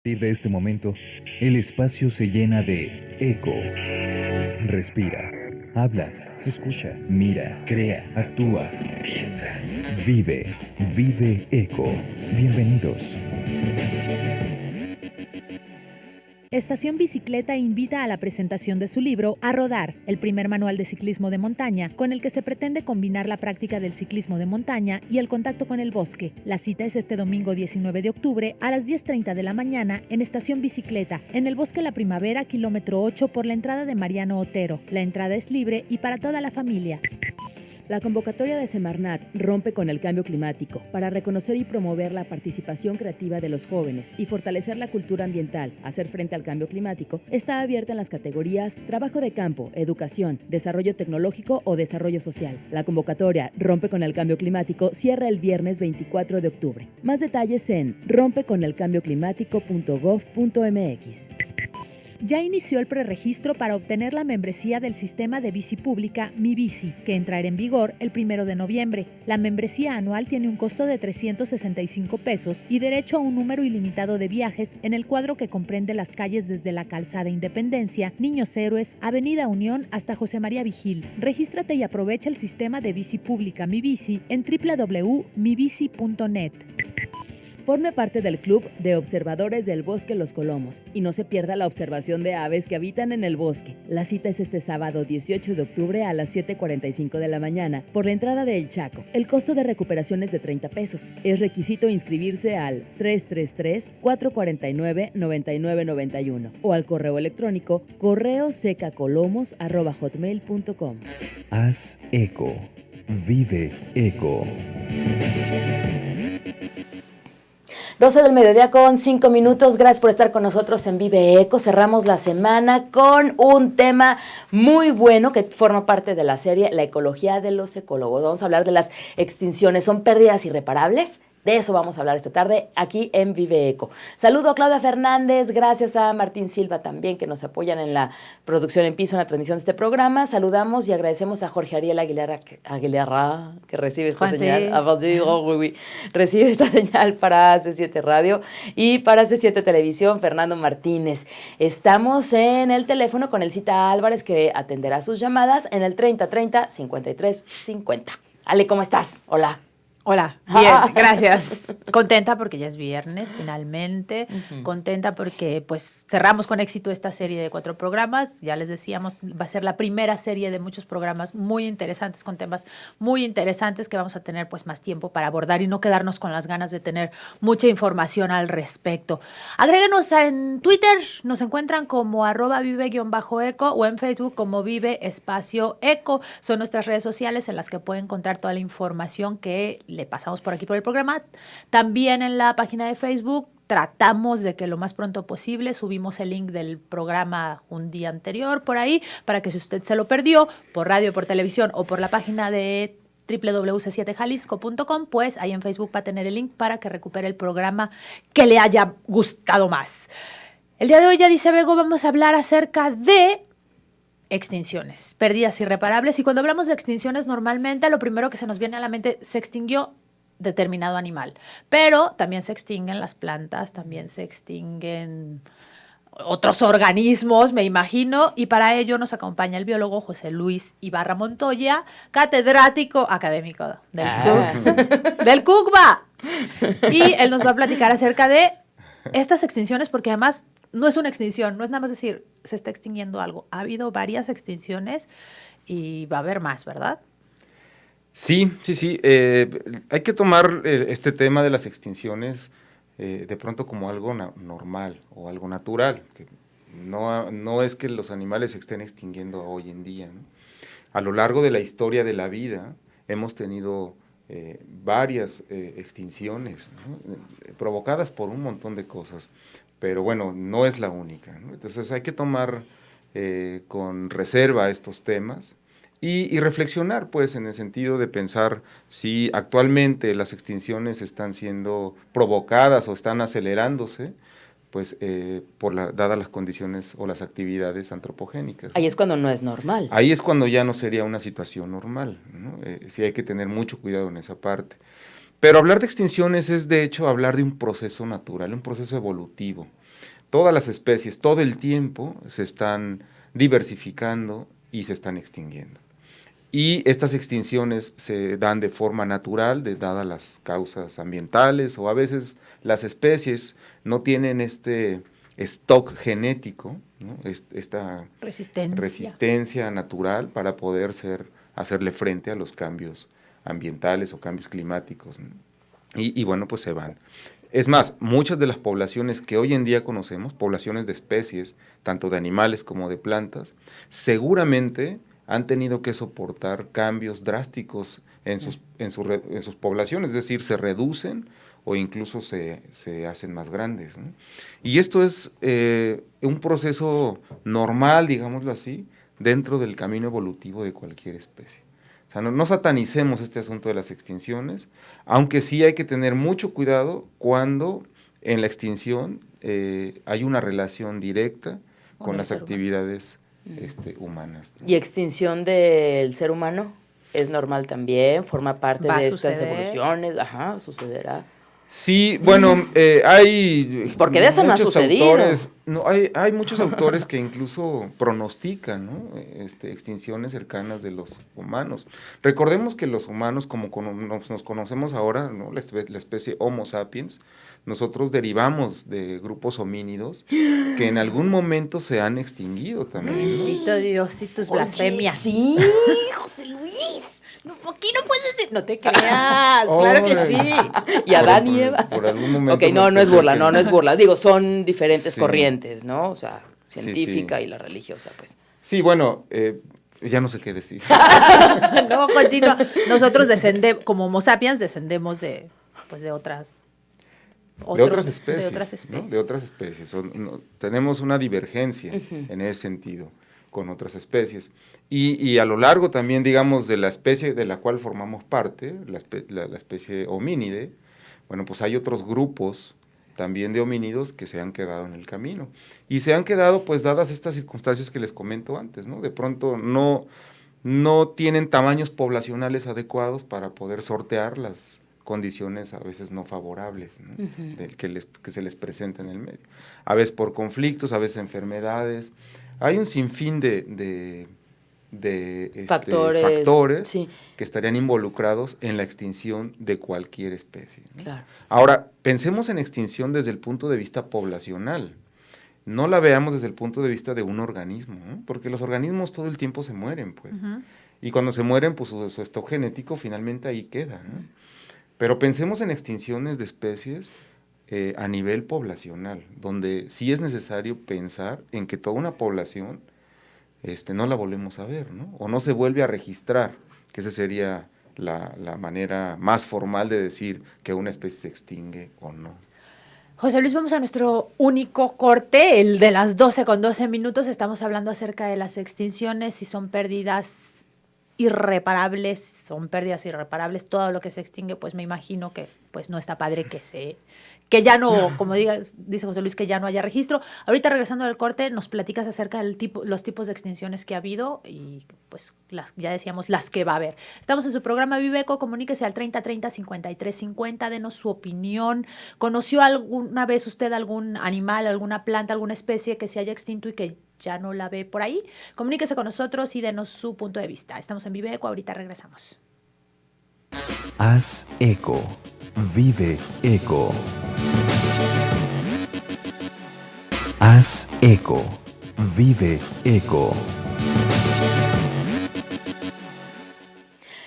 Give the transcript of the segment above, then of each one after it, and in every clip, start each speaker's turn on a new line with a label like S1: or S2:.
S1: partir de este momento, el espacio se llena de eco. Respira, habla, escucha, mira, crea, actúa, piensa, vive, vive eco. Bienvenidos.
S2: Estación Bicicleta invita a la presentación de su libro A Rodar, el primer manual de ciclismo de montaña, con el que se pretende combinar la práctica del ciclismo de montaña y el contacto con el bosque. La cita es este domingo 19 de octubre a las 10:30 de la mañana en Estación Bicicleta, en el Bosque La Primavera, kilómetro 8, por la entrada de Mariano Otero. La entrada es libre y para toda la familia.
S3: La convocatoria de Semarnat rompe con el cambio climático para reconocer y promover la participación creativa de los jóvenes y fortalecer la cultura ambiental, hacer frente al cambio climático, está abierta en las categorías trabajo de campo, educación, desarrollo tecnológico o desarrollo social. La convocatoria Rompe con el cambio climático cierra el viernes 24 de octubre. Más detalles en rompeconelcambioclimático.gov.mx.
S2: Ya inició el preregistro para obtener la membresía del sistema de bici pública Mi Bici, que entrará en vigor el 1 de noviembre. La membresía anual tiene un costo de 365 pesos y derecho a un número ilimitado de viajes en el cuadro que comprende las calles desde la Calzada Independencia, Niños Héroes, Avenida Unión hasta José María Vigil. Regístrate y aprovecha el sistema de bici pública Mi Bici en www.mibici.net.
S3: Forme parte del Club de Observadores del Bosque Los Colomos y no se pierda la observación de aves que habitan en el bosque. La cita es este sábado 18 de octubre a las 7:45 de la mañana por la entrada de El Chaco. El costo de recuperación es de 30 pesos. Es requisito inscribirse al 333-449-9991 o al correo electrónico correosecacolomos@hotmail.com.
S1: Haz eco. Vive eco.
S4: 12 del mediodía con 5 minutos. Gracias por estar con nosotros en Vive Eco. Cerramos la semana con un tema muy bueno que forma parte de la serie La ecología de los ecólogos. Vamos a hablar de las extinciones. ¿Son pérdidas irreparables? De eso vamos a hablar esta tarde aquí en Vive Eco. Saludo a Claudia Fernández, gracias a Martín Silva también que nos apoyan en la producción en piso, en la transmisión de este programa. Saludamos y agradecemos a Jorge Ariel Aguilera que recibe esta señal. Recibe esta señal para C7 Radio y para C7 Televisión, Fernando Martínez. Estamos en el teléfono con Elcita Álvarez que atenderá sus llamadas en el 3030-5350. Ale, ¿cómo estás? Hola.
S5: Hola, bien, gracias. Contenta porque ya es viernes, finalmente. Contenta porque pues cerramos con éxito esta serie de 4 programas. Ya les decíamos, va a ser la primera serie de muchos programas muy interesantes, con temas muy interesantes que vamos a tener pues más tiempo para abordar y no quedarnos con las ganas de tener mucha información al respecto. Agréguenos en Twitter, nos encuentran como @vive_eco o en Facebook como Vive_Eco. Son nuestras redes sociales en las que pueden encontrar toda la información que le pasamos por aquí por el programa. También en la página de Facebook tratamos de que lo más pronto posible subimos el link del programa un día anterior por ahí, para que si usted se lo perdió por radio, por televisión o por la página de www.c7jalisco.com, pues ahí en Facebook va a tener el link para que recupere el programa que le haya gustado más. El día de hoy, ya dice Bego, vamos a hablar acerca de extinciones, pérdidas irreparables. Y cuando hablamos de extinciones, normalmente lo primero que se nos viene a la mente, se extinguió determinado animal. Pero también se extinguen las plantas, también se extinguen otros organismos, me imagino. Y para ello nos acompaña el biólogo José Luis Ibarra Montoya, catedrático académico del CUCBA. Y él nos va a platicar acerca de estas extinciones, porque además no es una extinción, no es nada más decir se está extinguiendo algo. Ha habido varias extinciones y va a haber más, ¿verdad?
S6: Sí. Hay que tomar este tema de las extinciones de pronto como algo normal o algo natural, que no es que los animales se estén extinguiendo hoy en día, ¿no? A lo largo de la historia de la vida hemos tenido varias extinciones, ¿no? Provocadas por un montón de cosas, pero bueno, no es la única, ¿no? Entonces hay que tomar con reserva estos temas y reflexionar, pues, en el sentido de pensar si actualmente las extinciones están siendo provocadas o están acelerándose, pues, dadas las condiciones o las actividades antropogénicas, ¿no?
S4: Ahí es cuando no es normal.
S6: Ahí es cuando ya no sería una situación normal, ¿no? Sí hay que tener mucho cuidado en esa parte. Pero hablar de extinciones es, de hecho, hablar de un proceso natural, un proceso evolutivo. todas las especies, todo el tiempo, se están diversificando y se están extinguiendo. Y estas extinciones se dan de forma natural, dadas las causas ambientales, o a veces las especies no tienen este stock genético, ¿no? Esta resistencia natural para poder hacerle frente a los cambios ambientales o cambios climáticos, ¿no? Y bueno, pues se van. Es más, muchas de las poblaciones que hoy en día conocemos, poblaciones de especies, tanto de animales como de plantas, seguramente han tenido que soportar cambios drásticos en sus poblaciones, es decir, se reducen o incluso se hacen más grandes, ¿no? Y esto es un proceso normal, digámoslo así, dentro del camino evolutivo de cualquier especie. O sea, no satanicemos este asunto de las extinciones, aunque sí hay que tener mucho cuidado cuando en la extinción hay una relación directa con las actividades humanas, ¿no?
S4: ¿Y extinción del ser humano es normal también? ¿Forma parte de estas evoluciones? Ajá, sucederá.
S6: Sí, bueno, hay
S4: porque de eso no ha sucedido.
S6: Autores, hay muchos autores que incluso pronostican, ¿no? Extinciones cercanas de los humanos. Recordemos que los humanos, como nos conocemos ahora, ¿no? La especie Homo sapiens, nosotros derivamos de grupos homínidos que en algún momento se han extinguido también, ¿no?
S5: Bendito Dios y tus blasfemias.
S4: Sí, José Luis.
S5: No, aquí no puedes decir, no te creas, claro que sí.
S4: Y Adán y Eva.
S6: Por algún momento.
S4: Ok, no es burla, no es burla. Digo, son diferentes corrientes, ¿no? O sea, científica y la religiosa, pues.
S6: Sí, bueno, ya no sé qué decir.
S5: No, continúa. Nosotros como Homo sapiens descendemos de otras especies. De otras especies.
S6: ¿no? De otras especies. Tenemos una divergencia en ese sentido con otras especies. Y a lo largo también, digamos, de la especie de la cual formamos parte, la especie homínide, bueno, pues hay otros grupos también de homínidos que se han quedado en el camino. Y se han quedado, pues, dadas estas circunstancias que les comento antes, ¿no? De pronto no tienen tamaños poblacionales adecuados para poder sortear las condiciones a veces no favorables, ¿no? Que se les presenta en el medio. A veces por conflictos, a veces enfermedades. Hay un sinfín de factores que estarían involucrados en la extinción de cualquier especie, ¿no?
S4: Claro.
S6: Ahora, pensemos en extinción desde el punto de vista poblacional. No la veamos desde el punto de vista de un organismo, ¿no? Porque los organismos todo el tiempo se mueren, pues. Y cuando se mueren, pues su stock genético finalmente ahí queda, ¿no? Pero pensemos en extinciones de especies a nivel poblacional, donde sí es necesario pensar en que toda una población no la volvemos a ver, ¿no? O no se vuelve a registrar, que esa sería la manera más formal de decir que una especie se extingue o no.
S5: José Luis, vamos a nuestro único corte, el de las 12:12. Estamos hablando acerca de las extinciones, si son pérdidas irreparables, todo lo que se extingue, pues me imagino que pues no está padre que ya no, como dice José Luis, que ya no haya registro. Ahorita regresando al corte, nos platicas acerca de los tipos de extinciones que ha habido y pues ya decíamos las que va a haber. Estamos en su programa Vive Eco, comuníquese al 3030-5350, denos su opinión. ¿Conoció alguna vez usted algún animal, alguna planta, alguna especie que se haya extinto y que ya no la ve por ahí? Comuníquese con nosotros y denos su punto de vista. Estamos en Vive Eco, ahorita regresamos.
S1: Haz eco. Vive eco. Haz eco. Vive eco.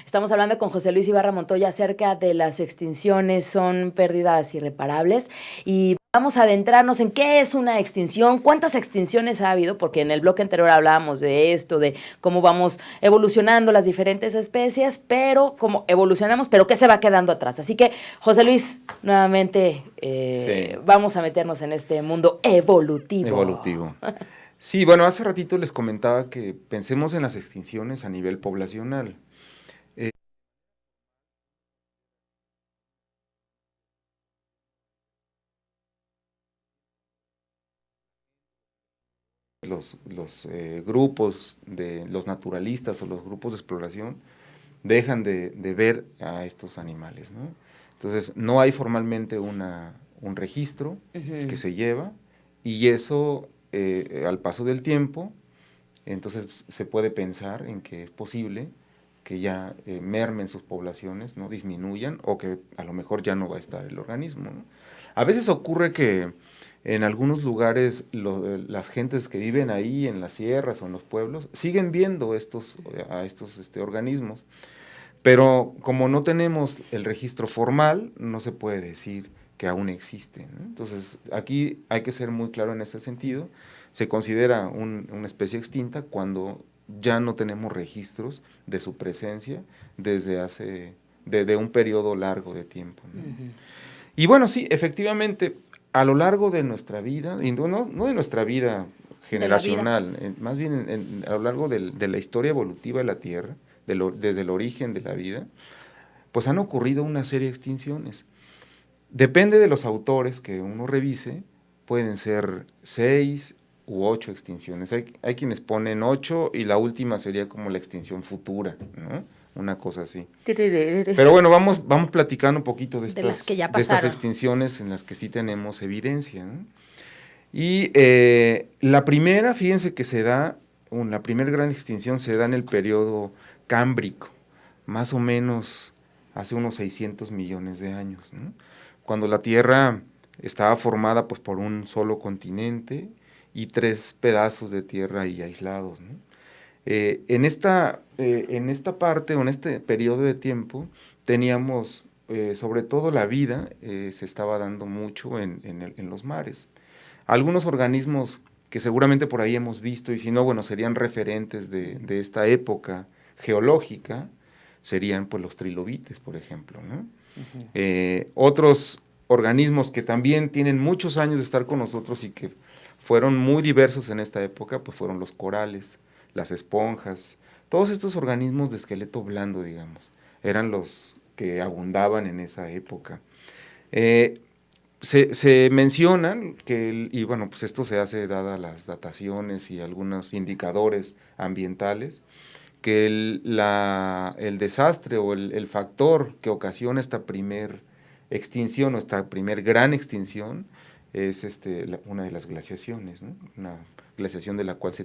S4: Estamos hablando con José Luis Ibarra Montoya acerca de las extinciones, son pérdidas irreparables y vamos a adentrarnos en qué es una extinción, cuántas extinciones ha habido, porque en el bloque anterior hablábamos de esto, de cómo vamos evolucionando las diferentes especies, pero cómo evolucionamos, pero qué se va quedando atrás. Así que, José Luis, nuevamente vamos a meternos en este mundo evolutivo.
S6: Sí, bueno, hace ratito les comentaba que pensemos en las extinciones a nivel poblacional. Los grupos de los naturalistas o los grupos de exploración dejan de ver a estos animales, ¿no? Entonces, no hay formalmente un registro que se lleva y eso, al paso del tiempo, entonces se puede pensar en que es posible que ya mermen sus poblaciones, ¿no? Disminuyan, o que a lo mejor ya no va a estar el organismo, ¿no? A veces ocurre que en algunos lugares las gentes que viven ahí en las sierras o en los pueblos siguen viendo a estos organismos, pero como no tenemos el registro formal, no se puede decir que aún existen, ¿no? Entonces, aquí hay que ser muy claro en ese sentido. Se considera una especie extinta cuando ya no tenemos registros de su presencia desde un periodo largo de tiempo, ¿no? Y bueno, sí, efectivamente, a lo largo de nuestra vida, y no de nuestra vida generacional, más bien a lo largo de la historia evolutiva de la Tierra, desde el origen de la vida, pues han ocurrido una serie de extinciones. Depende de los autores que uno revise, pueden ser 6 u 8 extinciones. Hay quienes ponen 8 y la última sería como la extinción futura, ¿no? Una cosa así. Pero bueno, vamos platicando un poquito de estas extinciones en las que sí tenemos evidencia, ¿no? Y la primera, fíjense que la primera gran extinción se da en el periodo cámbrico, más o menos hace unos 600 millones de años, ¿no? Cuando la Tierra estaba formada pues por un solo continente y 3 pedazos de tierra ahí aislados, ¿no? En esta parte o en este periodo de tiempo teníamos sobre todo la vida se estaba dando mucho en los mares. Algunos organismos que seguramente por ahí hemos visto, y si no, bueno, serían referentes de esta época geológica, serían pues los trilobites, por ejemplo, ¿no? Otros organismos que también tienen muchos años de estar con nosotros y que fueron muy diversos en esta época, pues fueron los corales, las esponjas, todos estos organismos de esqueleto blando, digamos, eran los que abundaban en esa época. Se mencionan y bueno, pues esto se hace dadas las dataciones y algunos indicadores ambientales, que el desastre o el factor que ocasiona esta primer extinción o esta primer gran extinción es una de las glaciaciones, ¿no? Una glaciación de la cual se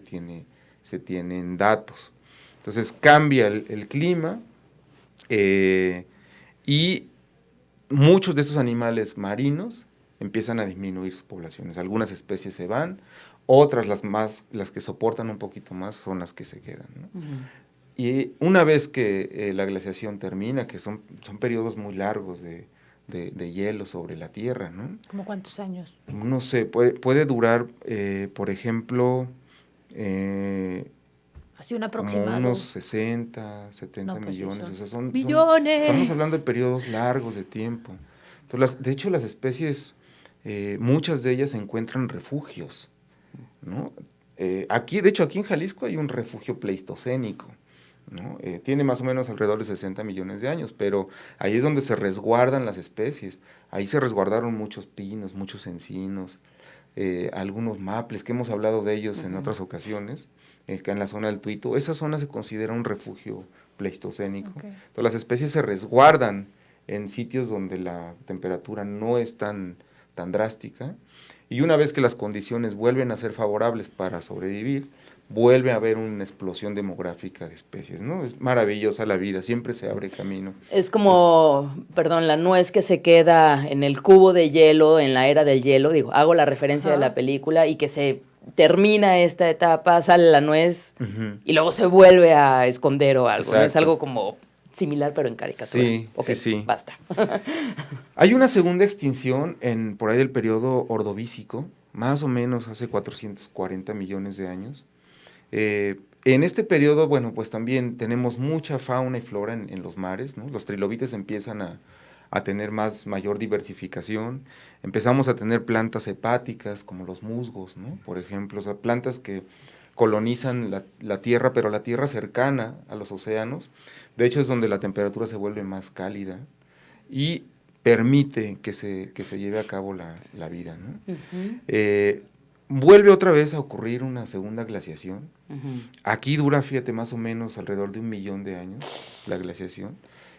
S6: tienen datos. Entonces cambia el clima y muchos de estos animales marinos empiezan a disminuir sus poblaciones. Algunas especies se van, otras las que soportan un poquito más son las que se quedan, ¿no? Y una vez que la glaciación termina, que son periodos muy largos de hielo sobre la Tierra, ¿no?
S5: ¿Cómo cuántos años?
S6: No sé, puede durar, por ejemplo,
S5: así un aproximado.
S6: Como unos 60, 70
S5: no, pues
S6: millones. O sea,
S5: ¡millones!
S6: Estamos hablando de periodos largos de tiempo. Entonces, de hecho, las especies, muchas de ellas encuentran refugios, ¿no? De hecho, aquí en Jalisco hay un refugio pleistocénico, ¿no? Tiene más o menos alrededor de 60 millones de años, pero ahí es donde se resguardan las especies. Ahí se resguardaron muchos pinos, muchos encinos, algunos maples, que hemos hablado de ellos en otras ocasiones, que en la zona del Tuito. Esa zona se considera un refugio pleistocénico. Entonces las especies se resguardan en sitios donde la temperatura no es tan drástica, y una vez que las condiciones vuelven a ser favorables para sobrevivir, vuelve a haber una explosión demográfica de especies, ¿no? Es maravillosa la vida, siempre se abre camino.
S4: Es como, la nuez que se queda en el cubo de hielo, en la era del hielo, hago la referencia de la película, y que se termina esta etapa, sale la nuez, y luego se vuelve a esconder o algo, ¿no? Es algo como similar, pero en caricatura.
S6: Sí,
S4: sí. Basta.
S6: Hay una segunda extinción por ahí del periodo Ordovícico, más o menos hace 440 millones de años. En este periodo, bueno, pues también tenemos mucha fauna y flora en los mares, ¿no? Los trilobites empiezan a tener mayor diversificación, empezamos a tener plantas hepáticas como los musgos, ¿no? Por ejemplo, o sea, plantas que colonizan la tierra, pero la tierra cercana a los océanos. De hecho, es donde la temperatura se vuelve más cálida y permite que se lleve a cabo la vida, ¿no? Vuelve otra vez a ocurrir una segunda glaciación. Aquí dura, fíjate, más o menos alrededor de 1 millón de años la glaciación.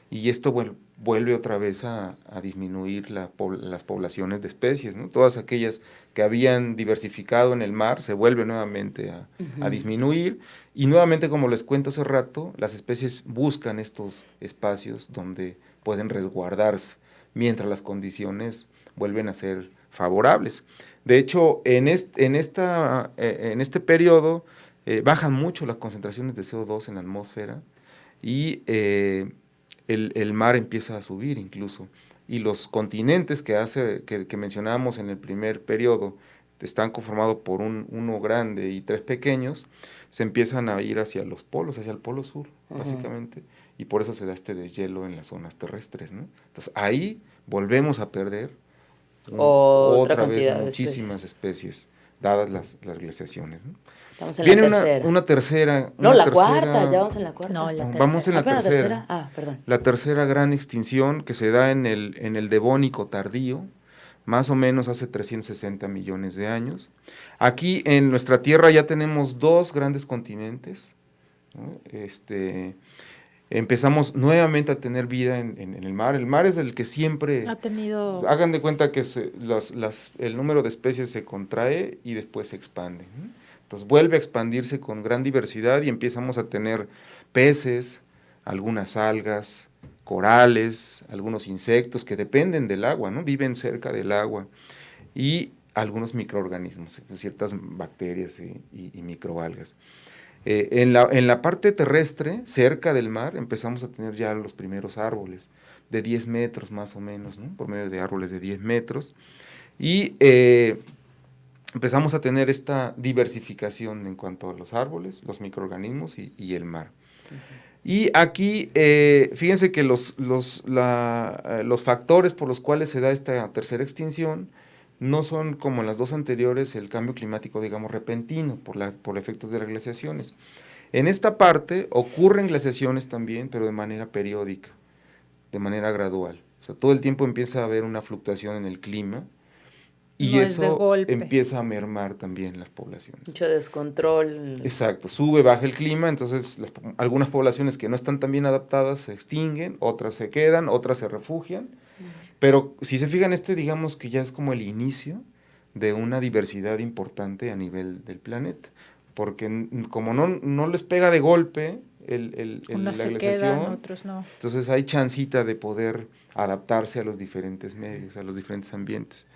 S6: y esto vuelve otra vez a disminuir las poblaciones de especies, ¿no? Todas aquellas que habían diversificado en el mar se vuelven nuevamente a disminuir, y nuevamente, como les cuento hace rato, las especies buscan estos espacios donde pueden resguardarse, mientras las condiciones vuelven a ser favorables. De hecho, en este periodo bajan mucho las concentraciones de CO2 en la atmósfera, y el mar empieza a subir incluso, y los continentes que mencionábamos en el primer periodo están conformados por uno grande y 3 pequeños, se empiezan a ir hacia los polos, hacia el polo sur, básicamente, y por eso se da este deshielo en las zonas terrestres, ¿no? Entonces ahí volvemos a perder otra vez muchísimas especies, dadas las glaciaciones, ¿no?
S4: Estamos en
S6: Viene
S4: la tercera.
S6: una tercera.
S4: No, la cuarta, ya vamos en la cuarta.
S5: No, la
S6: Vamos en la
S4: ¿Apenas
S6: tercera.
S4: Ah, perdón.
S6: La tercera gran extinción, que se da en el Devónico tardío, más o menos hace 360 millones de años. Aquí en nuestra Tierra ya tenemos 2 grandes continentes, ¿no? Empezamos nuevamente a tener vida en el mar. El mar es el que siempre...
S5: Ha tenido...
S6: Hagan de cuenta que el número de especies se contrae y después se expande, ¿no? Entonces vuelve a expandirse con gran diversidad y empezamos a tener peces, algunas algas, corales, algunos insectos que dependen del agua, ¿no? Viven cerca del agua, y algunos microorganismos, ciertas bacterias y microalgas. En la parte terrestre, cerca del mar, empezamos a tener ya los primeros árboles de 10 metros más o menos, ¿no? Por medio de árboles de 10 metros, y empezamos a tener esta diversificación en cuanto a los árboles, los microorganismos y el mar. Y aquí, fíjense que los factores por los cuales se da esta tercera extinción no son, como en las 2 anteriores, el cambio climático, digamos, repentino, por efectos de las glaciaciones. En esta parte ocurren glaciaciones también, pero de manera periódica, de manera gradual. O sea, todo el tiempo empieza a haber una fluctuación en el clima, y
S5: no
S6: eso empieza a mermar también las poblaciones.
S4: Mucho descontrol.
S6: Exacto, sube, baja el clima, entonces algunas poblaciones que no están tan bien adaptadas se extinguen, otras se quedan, otras se refugian, pero si se fijan, digamos que ya es como el inicio de una diversidad importante a nivel del planeta, porque como no les pega de golpe la glaciación,
S5: quedan, otros no.
S6: Entonces hay chancita de poder adaptarse a los diferentes medios, a los diferentes ambientes.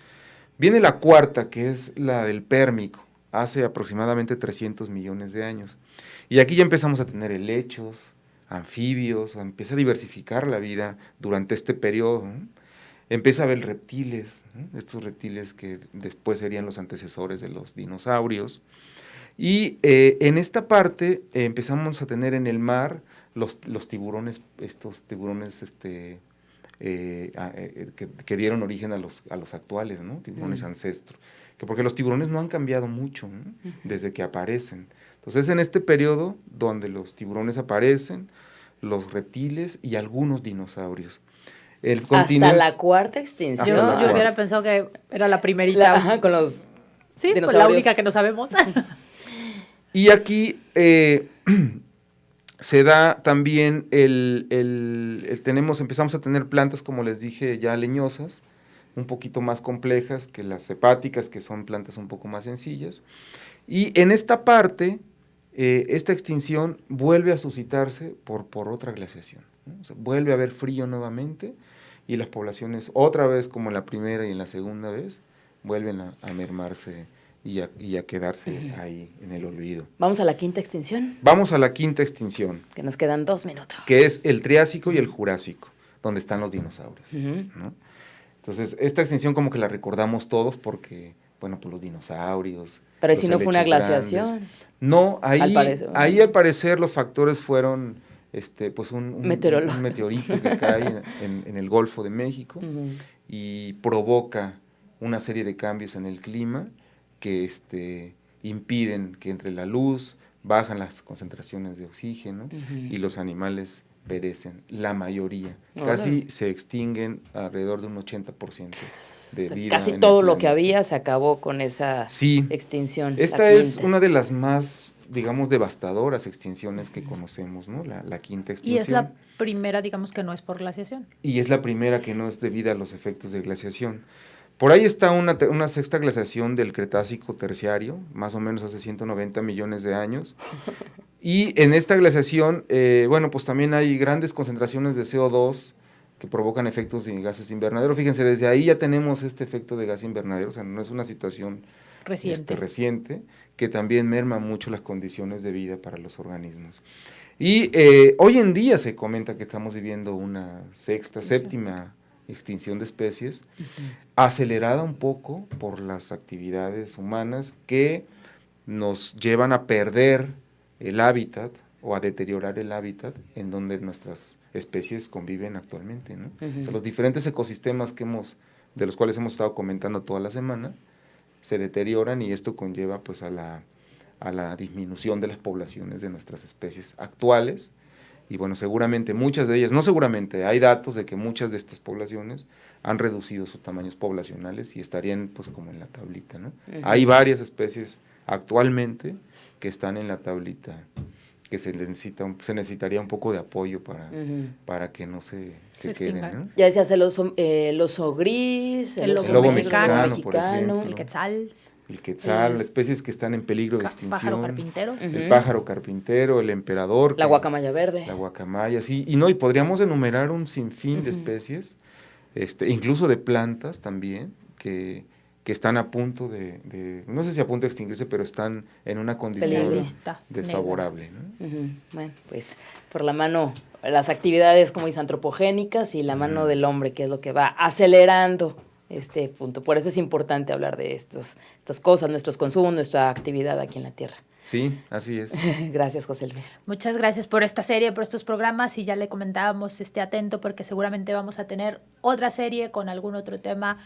S6: Viene la cuarta, que es la del Pérmico, hace aproximadamente 300 millones de años. Y aquí ya empezamos a tener helechos, anfibios, empieza a diversificar la vida durante este periodo, ¿no? Empieza a haber reptiles, ¿no? Estos reptiles que después serían los antecesores de los dinosaurios. Y en esta parte empezamos a tener en el mar los tiburones, estos tiburones que dieron origen a los actuales, ¿no? Tiburones ancestros, porque los tiburones no han cambiado mucho, ¿no? Desde que aparecen. Entonces, en este periodo donde los tiburones aparecen, los reptiles y algunos dinosaurios.
S4: Hasta la cuarta extinción.
S5: Yo hubiera pensado que era la primerita.
S4: Con los
S5: dinosaurios. Pues la única que no sabemos.
S6: Y aquí se da también empezamos a tener plantas, como les dije, ya leñosas, un poquito más complejas que las hepáticas, que son plantas un poco más sencillas. Y en esta parte, esta extinción vuelve a suscitarse por otra glaciación, ¿no? O sea, vuelve a haber frío nuevamente, y las poblaciones, otra vez como en la primera y en la segunda vez, vuelven a mermarse y a quedarse ahí en el olvido.
S4: ¿Vamos a la quinta extinción?
S6: Vamos a la quinta extinción.
S4: Que nos quedan 2 minutos.
S6: Que es el Triásico y el Jurásico, donde están los dinosaurios, ¿no? Entonces, esta extinción como que la recordamos todos porque, bueno, pues los dinosaurios.
S4: Pero si no fue una glaciación.
S6: Grandes. No, ahí al parecer los factores fueron pues un meteorito que cae en el Golfo de México y provoca una serie de cambios en el clima que impiden que entre la luz, bajan las concentraciones de oxígeno y los animales perecen, la mayoría. Casi se extinguen alrededor de un 80% de vida.
S4: Casi todo lo que había se acabó con esa extinción.
S6: Esta es una de las más digamos, devastadoras extinciones que conocemos, ¿no? La quinta extinción.
S5: Y es la primera, digamos, que no es por glaciación.
S6: Y es la primera que no es debida a los efectos de glaciación. Por ahí está una sexta glaciación del Cretácico terciario, más o menos hace 190 millones de años. Y en esta glaciación, bueno, pues también hay grandes concentraciones de CO2 que provocan efectos de gases invernadero. Fíjense, desde ahí ya tenemos este efecto de gas invernadero, o sea, no es una situación reciente, que también merma mucho las condiciones de vida para los organismos. Y hoy en día se comenta que estamos viviendo una séptima extinción de especies, acelerada un poco por las actividades humanas que nos llevan a perder el hábitat o a deteriorar el hábitat en donde nuestras especies conviven actualmente, ¿no? O sea, los diferentes ecosistemas de los cuales hemos estado comentando toda la semana se deterioran y esto conlleva pues a la disminución de las poblaciones de nuestras especies actuales. Y bueno, seguramente muchas de ellas, no seguramente, hay datos de que muchas de estas poblaciones han reducido sus tamaños poblacionales y estarían pues como en la tablita, ¿no? Hay varias especies actualmente que están en la tablita, que se necesitaría un poco de apoyo para que no se queden, ¿no?
S4: Ya decías el oso gris,
S5: el
S6: lobo mexicano, por
S5: el
S6: ejemplo.
S5: quetzal,
S6: especies que están en peligro de extinción.
S5: Pájaro carpintero.
S6: El pájaro carpintero, el emperador.
S4: La guacamaya verde.
S6: La guacamaya, sí. Y podríamos enumerar un sinfín de especies, incluso de plantas también, que están a punto no sé si a punto de extinguirse, pero están en una condición desfavorable, ¿no?
S4: Bueno, pues por la mano, las actividades como antropogénicas y la mano del hombre, que es lo que va acelerando este punto. Por eso es importante hablar de estas cosas, nuestros consumos, nuestra actividad aquí en la Tierra.
S6: Sí, así es.
S4: Gracias, José Luis.
S5: Muchas gracias por esta serie, por estos programas, y ya le comentábamos, esté atento porque seguramente vamos a tener otra serie con algún otro tema,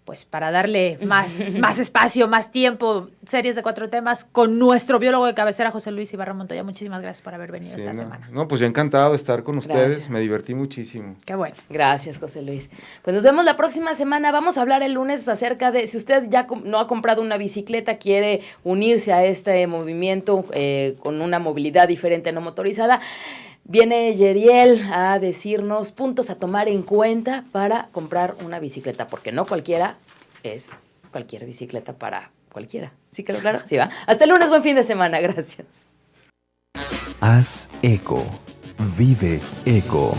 S5: pues para darle más espacio, más tiempo, series de 4 temas con nuestro biólogo de cabecera, José Luis Ibarra Montoya. Muchísimas gracias por haber venido esta semana.
S6: No, pues yo encantado de estar con ustedes, me divertí muchísimo.
S5: Qué bueno.
S4: Gracias, José Luis. Pues nos vemos la próxima semana. Vamos a hablar el lunes acerca de, si usted ya no ha comprado una bicicleta, quiere unirse a este movimiento con una movilidad diferente, no motorizada, viene Yeriel a decirnos puntos a tomar en cuenta para comprar una bicicleta, porque no cualquiera es cualquier bicicleta para cualquiera. ¿Sí quedó claro? Sí, va. Hasta el lunes, buen fin de semana. Gracias.
S1: Haz eco. Vive eco.